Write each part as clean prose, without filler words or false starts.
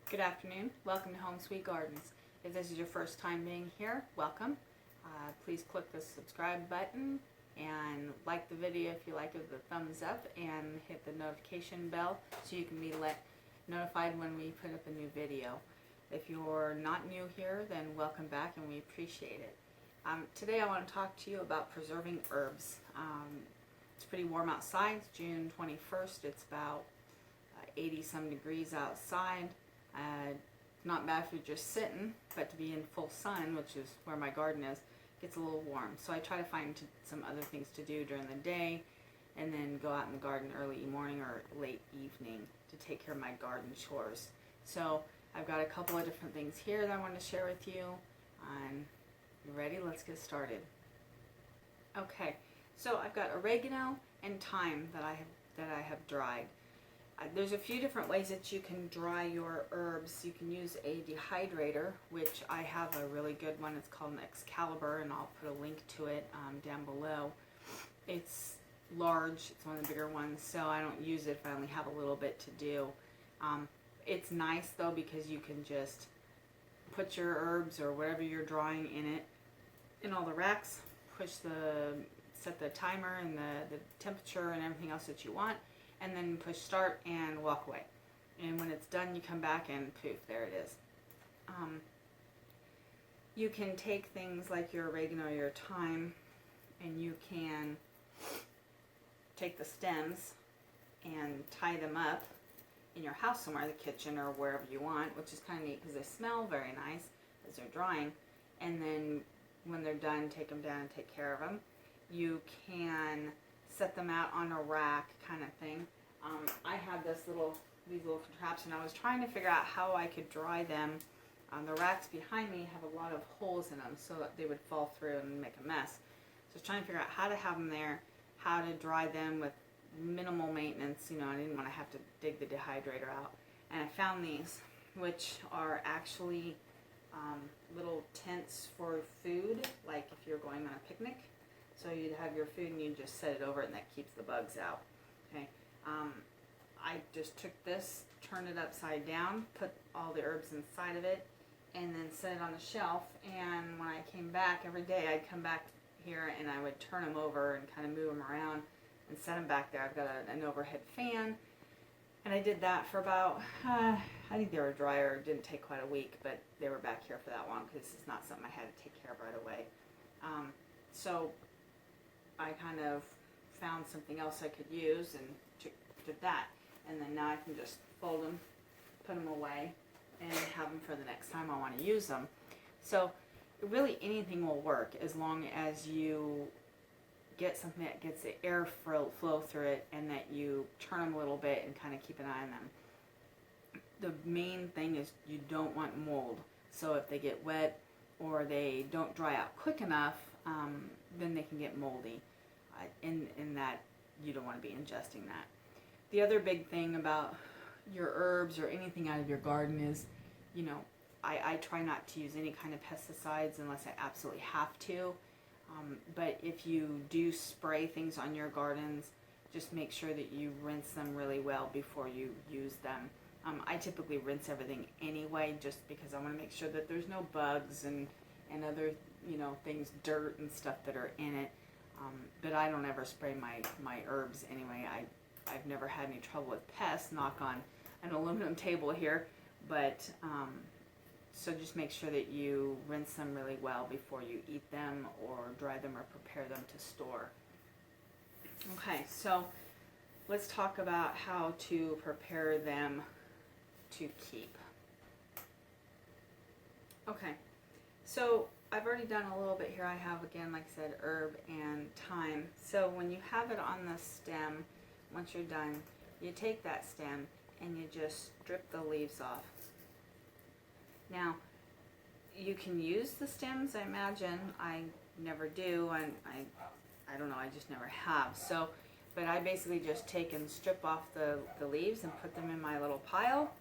Good afternoon. Welcome to Home Sweet Gardens. If this is your first time being here, welcome. Please click the subscribe button and like the video if you like it with a thumbs up, and hit the notification bell so you can be notified when we put up a new video. If you're not new here, then welcome back and we appreciate it. Today I want to talk to you about preserving herbs. It's pretty warm outside. It's June 21st. It's about 80 some degrees outside. Not bad if you're just sitting, but to be in full sun, which is where my garden is, gets a little warm. So I try to find some other things to do during the day, and then go out in the garden early morning or late evening to take care of my garden chores. So I've got a couple of different things here that I want to share with you. You ready? Let's get started. Okay, so I've got oregano and thyme that I have dried. There's a few different ways that you can dry your herbs. You can use a dehydrator, which I have a really good one. It's called an Excalibur, and I'll put a link to it down below. It's large. It's one of the bigger ones, so I don't use it if I only have a little bit to do. It's nice, though, because you can just put your herbs or whatever you're drying in it in all the racks, set the timer and the temperature and everything else that you want, and then push start and walk away. And when it's done, you come back and poof, there it is. You can take things like your oregano, your thyme, and you can take the stems and tie them up in your house somewhere, the kitchen or wherever you want, which is kind of neat because they smell very nice as they're drying. And then when they're done, take them down and take care of them. You can set them out on a rack kind of thing. I have these little contraptions. I was trying to figure out how I could dry them. The racks behind me have a lot of holes in them so that they would fall through and make a mess. So I was trying to figure out how to have them there, how to dry them with minimal maintenance. I didn't want to have to dig the dehydrator out. And I found these, which are actually little tents for food, like if you're going on a picnic. So you'd have your food and you just set it over it, and that keeps the bugs out. Okay. I just took this, turned it upside down, put all the herbs inside of it, and then set it on the shelf. And when I came back every day, I'd come back here and I would turn them over and kind of move them around and set them back there. I've got an overhead fan, and I did that for about, I think they were drier. It didn't take quite a week, but they were back here for that long because it's not something I had to take care of right away. So I kind of found something else I could use and did that. And then now I can just fold them, put them away, and have them for the next time I want to use them. So really anything will work as long as you get something that gets the air flow through it, and that you turn them a little bit and kind of keep an eye on them. The main thing is you don't want mold. So if they get wet or they don't dry out quick enough, then they can get moldy. In that you don't want to be ingesting that. The other big thing about your herbs or anything out of your garden is, I try not to use any kind of pesticides unless I absolutely have to. But if you do spray things on your gardens, just make sure that you rinse them really well before you use them. I typically rinse everything anyway, just because I want to make sure that there's no bugs and other things, dirt and stuff that are in it. But I don't ever spray my herbs anyway. I've never had any trouble with pests, knock on an aluminum table here. But so just make sure that you rinse them really well before you eat them or dry them or prepare them to store. Okay, so let's talk about how to prepare them to keep. Okay, so I've already done a little bit here. I have, again, like I said, herb and thyme. So when you have it on the stem, once you're done, you take that stem and you just strip the leaves off. Now, you can use the stems, I imagine. I never do, and I don't know, I just never have. So, but I basically just take and strip off the leaves and put them in my little pile,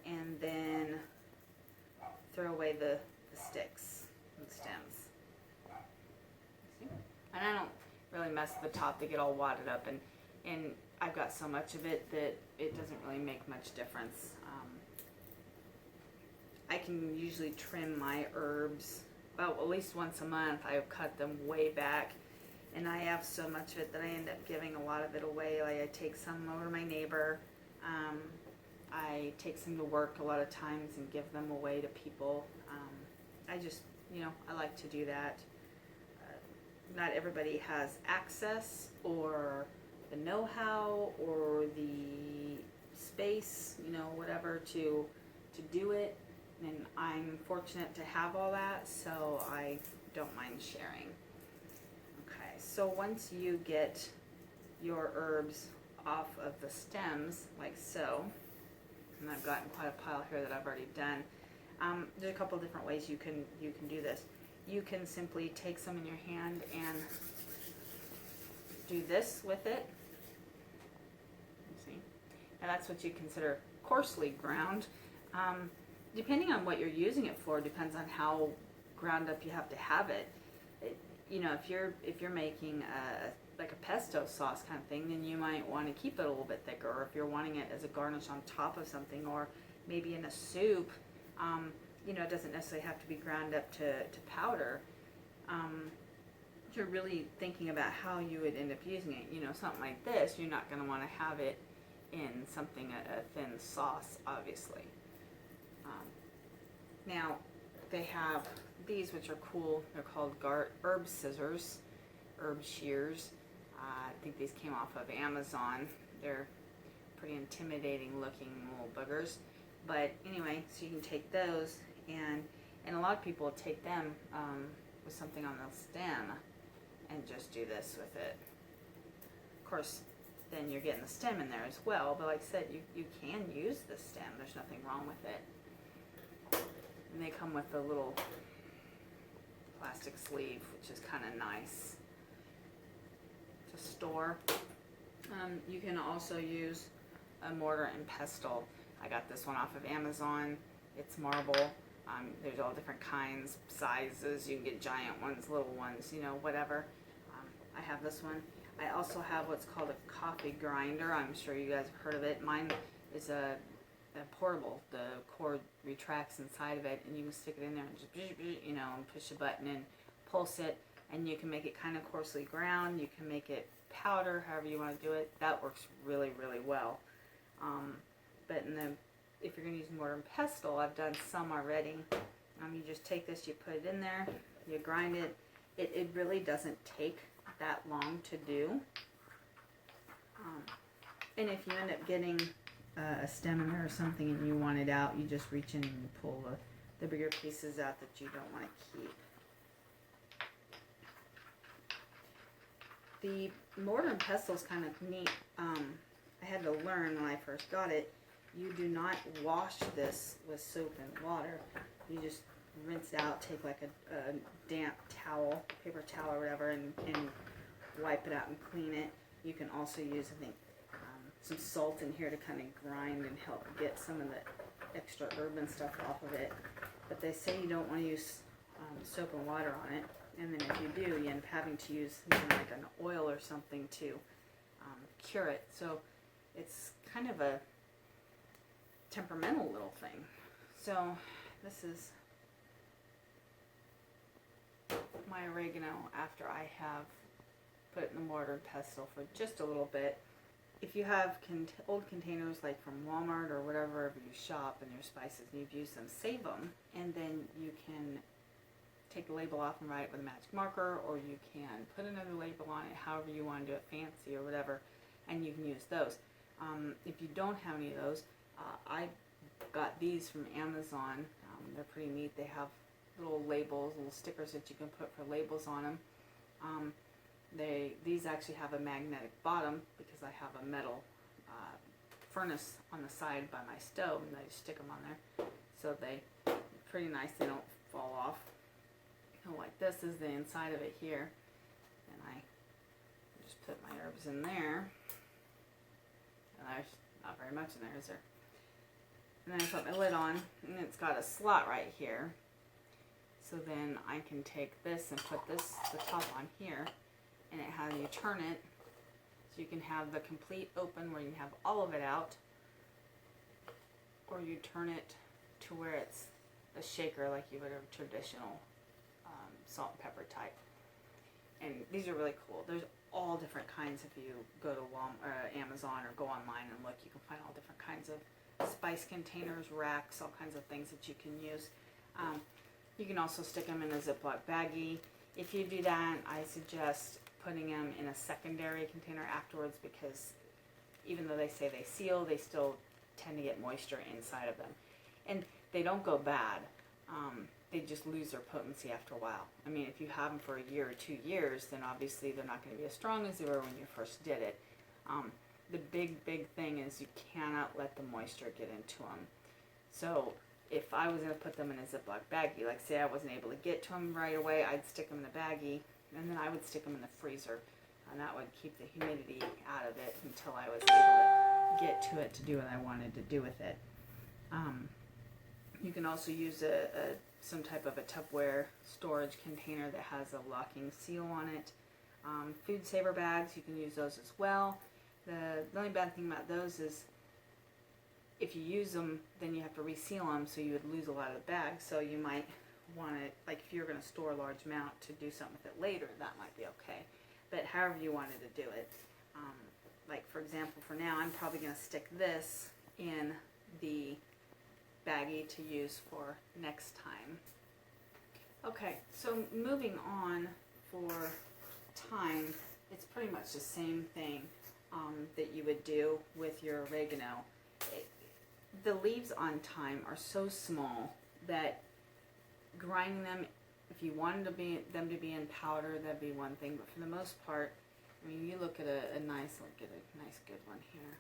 and then throw away the sticks and stems. See? And I don't really mess with the top. They get all wadded up, and I've got so much of it that it doesn't really make much difference. can usually trim my herbs about at least once a month. I cut them way back, and I have so much of it that I end up giving a lot of it away. Like I take some over to my neighbor. I take some to work a lot of times and give them away to people. I just, I like to do that. Not everybody has access or the know-how or the space, whatever to do it. And I'm fortunate to have all that, so I don't mind sharing. Okay, so once you get your herbs off of the stems, like so, and I've gotten quite a pile here that I've already done, there's a couple different ways you can do this. You can simply take some in your hand and do this with it. See? And that's what you consider coarsely ground. Depending on what you're using it for, depends on how ground up you have to have it. If you're making like a pesto sauce kind of thing, then you might want to keep it a little bit thicker. Or if you're wanting it as a garnish on top of something, or maybe in a soup, it doesn't necessarily have to be ground up to powder. You're really thinking about how you would end up using it. Something like this, you're not going to want to have it in something, a thin sauce, obviously. Now, they have these, which are cool. They're called herb scissors, herb shears. I think these came off of Amazon. They're pretty intimidating looking little boogers. But anyway, so you can take those, and a lot of people take them with something on the stem and just do this with it. Of course, then you're getting the stem in there as well, but like I said, you can use the stem. There's nothing wrong with it. And they come with a little plastic sleeve, which is kind of nice to store. You can also use a mortar and pestle. I got this one off of Amazon. It's marble. There's all different kinds, sizes. You can get giant ones, little ones, whatever. I have this one. I also have what's called a coffee grinder. I'm sure you guys have heard of it. Mine is a portable. The cord retracts inside of it, and you can stick it in there and just, and push a button and pulse it, and you can make it kind of coarsely ground. You can make it powder, however you want to do it. That works really, really well. But if you're going to use mortar and pestle, I've done some already. You just take this, you put it in there, you grind it. It really doesn't take that long to do. And if you end up getting a stem in there or something and you want it out, you just reach in and you pull the bigger pieces out that you don't want to keep. The mortar and pestle is kind of neat. I had to learn when I first got it. You do not wash this with soap and water. You just rinse it out, take like a damp towel, paper towel or whatever, and wipe it out and clean it. You can also use, I think, some salt in here to kind of grind and help get some of the extra herb and stuff off of it. But they say you don't want to use soap and water on it. And then if you do, you end up having to use something like an oil or something to cure it. So it's kind of a temperamental little thing. So this is my oregano after I have put it in the mortar and pestle for just a little bit. If you have old containers like from Walmart or wherever you shop and your spices and you've used them, save them, and then you can take the label off and write it with a magic marker, or you can put another label on it, however you want to do it, fancy or whatever, and you can use those. If you don't have any of those, I got these from Amazon. They're pretty neat. They have little labels, little stickers that you can put for labels on them. These actually have a magnetic bottom because I have a metal furnace on the side by my stove, and I just stick them on there. So they're pretty nice. They don't fall off. Like this is the inside of it here, and I just put my herbs in there, and there's not very much in there, is there? And then I put my lid on, and it's got a slot right here, so then I can take this and put the top on here, and it has, you turn it, so you can have the complete open where you can have all of it out, or you turn it to where it's a shaker like you would a traditional salt and pepper type. And these are really cool. There's all different kinds. If you go to Amazon or go online and look, you can find all different kinds of spice containers, racks, all kinds of things that you can use. You can also stick them in a Ziploc baggie. If you do that, I suggest putting them in a secondary container afterwards, because even though they say they seal, they still tend to get moisture inside of them. And they don't go bad. They just lose their potency after a while. I mean, if you have them for a year or 2 years, then obviously they're not going to be as strong as they were when you first did it. The big thing is you cannot let the moisture get into them. So if I was going to put them in a Ziploc baggie, like say I wasn't able to get to them right away, I'd stick them in a baggie, and then I would stick them in the freezer, and that would keep the humidity out of it until I was able to get to it to do what I wanted to do with it. You can also use some type of a Tupperware storage container that has a locking seal on it. Food saver bags, you can use those as well. The only bad thing about those is if you use them, then you have to reseal them, so you would lose a lot of the bag. So you might want to, like if you're going to store a large amount to do something with it later, that might be okay. But however you wanted to do it. Like for example, for now, I'm probably going to stick this in the baggie to use for next time. Okay, so moving on for thyme, it's pretty much the same thing that you would do with your oregano. The leaves on thyme are so small that grinding them, if you wanted them to be in powder, that'd be one thing. But for the most part, I mean, you look at a nice good one here.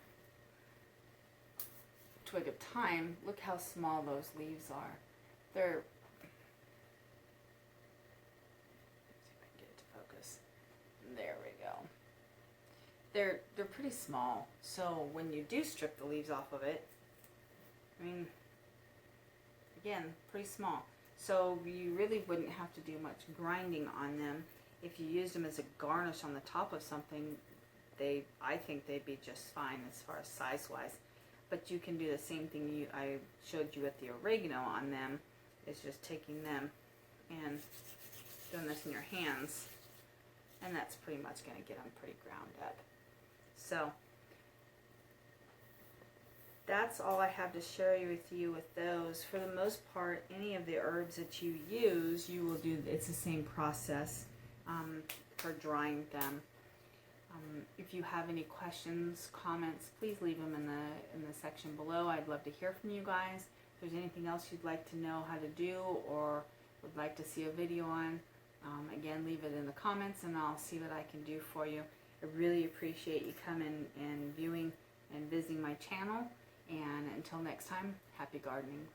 Twig of thyme, look how small those leaves are. They're, let's see if I can get it to focus. There we go. They're pretty small, so when you do strip the leaves off of it, I mean, again, pretty small. So you really wouldn't have to do much grinding on them. If you used them as a garnish on the top of something, I think they'd be just fine as far as size-wise. But you can do the same thing I showed you with the oregano on them. It's just taking them and doing this in your hands, and that's pretty much going to get them pretty ground up. So that's all I have to share with you with those. For the most part, any of the herbs that you use, you will do. It's the same process for drying them. If you have any questions, comments, please leave them in the section below. I'd love to hear from you guys. If there's anything else you'd like to know how to do or would like to see a video on, again, leave it in the comments and I'll see what I can do for you. I really appreciate you coming and viewing and visiting my channel. And until next time, happy gardening.